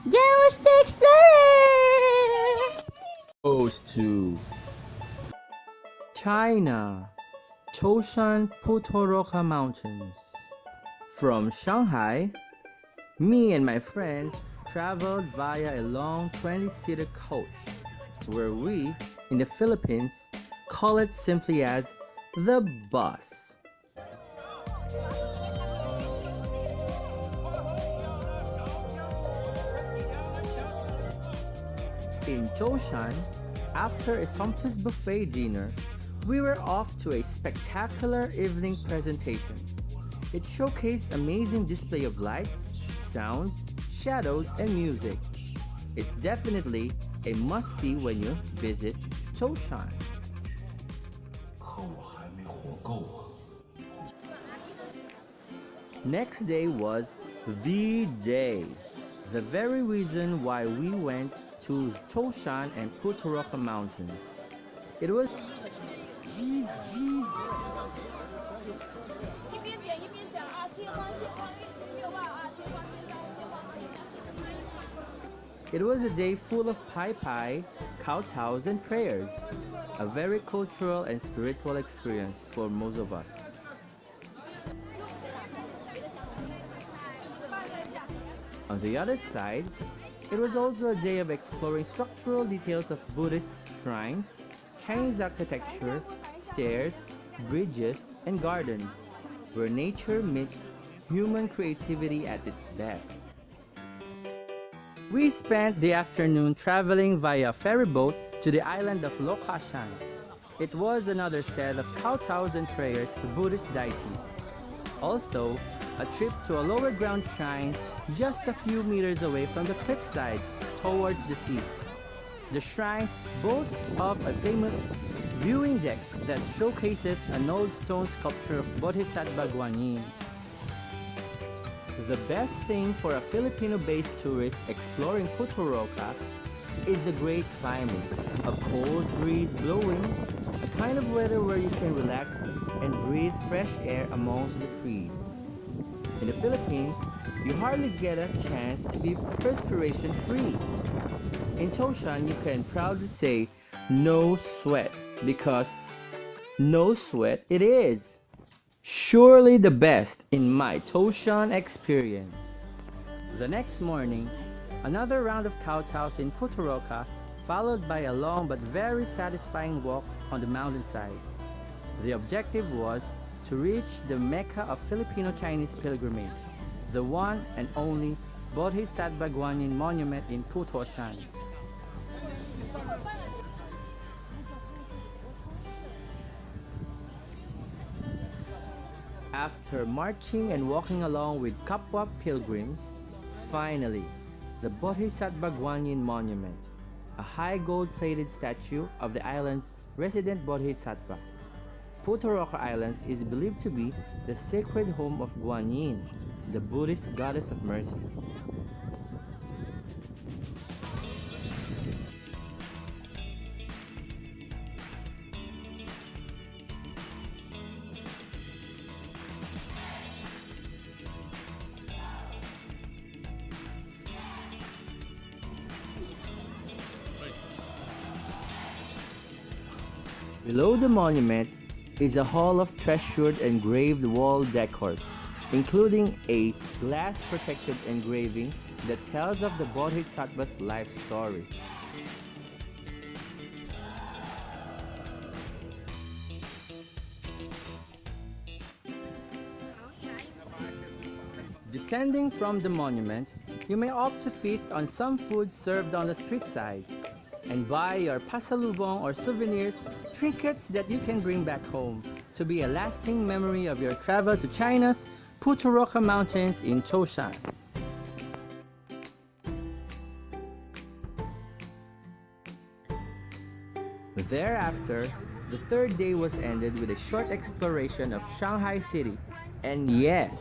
Jamos The Explorer! Goes to China, Zhoushan Putuoroka Mountains. From Shanghai, me and my friends traveled via a long 20-seater coach, where we, in the Philippines, call it simply as the bus. In Zhoushan, after a sumptuous buffet dinner, we were off to a spectacular evening presentation. It showcased amazing display of lights, sounds, shadows, and music. It's definitely a must-see when you visit Zhoushan. Next day was the day. The very reason why we went to Zhoushan and Putuoroka Mountains. It was It was a day full of pai, kowtows, and prayers. A very cultural and spiritual experience for most of us. On the other side, it was also a day of exploring structural details of Buddhist shrines, Chinese architecture, stairs, bridges, and gardens, where nature meets human creativity at its best. We spent the afternoon traveling via ferry boat to the island of Lokashan. It was another set of kowtows and prayers to Buddhist deities. Also, a trip to a lower ground shrine just a few meters away from the cliffside towards the sea. The shrine boasts of a famous viewing deck that showcases an old stone sculpture of Bodhisattva Guanyin. The best thing for a Filipino-based tourist exploring Putuoroka is the great climate, a cold breeze blowing, a kind of weather where you can relax and breathe fresh air amongst the trees. In the Philippines, you hardly get a chance to be perspiration-free. In Zhoushan, you can proudly say, no sweat, because no sweat it is. Surely the best in my Zhoushan experience. The next morning, another round of kowtows in Putuoroka, followed by a long but very satisfying walk on the mountainside. The objective was to reach the Mecca of Filipino-Chinese pilgrimage, the one and only Bodhisattva Guanyin Monument in Putuoshan. After marching and walking along with Kapwa pilgrims, finally, the Bodhisattva Guanyin Monument, a high gold-plated statue of the island's resident Bodhisattva. Putuoroka Islands is believed to be the sacred home of Guanyin, the Buddhist goddess of mercy. Below the monument is a hall of treasured engraved wall decors, including a glass-protected engraving that tells of the Bodhisattva's life story. Descending from the monument, you may opt to feast on some food served on the street side, and buy your pasalubong or souvenirs, trinkets that you can bring back home to be a lasting memory of your travel to China's Putuoroka Mountains in Zhoushan. Thereafter, the third day was ended with a short exploration of Shanghai City, and yes,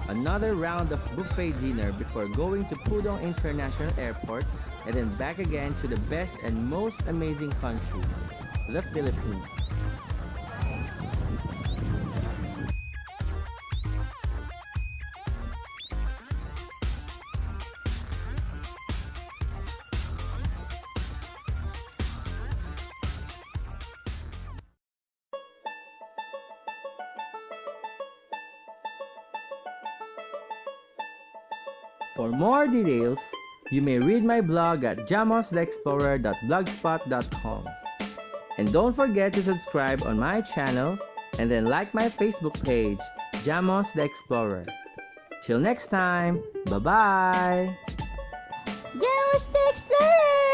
another round of buffet dinner before going to Pudong International Airport and then back again to the best and most amazing country, the Philippines. For more details, you may read my blog at jamostheexplorer.blogspot.com. And don't forget to subscribe on my channel and then like my Facebook page, Jamos The Explorer. Till next time, bye-bye! Jamos The Explorer!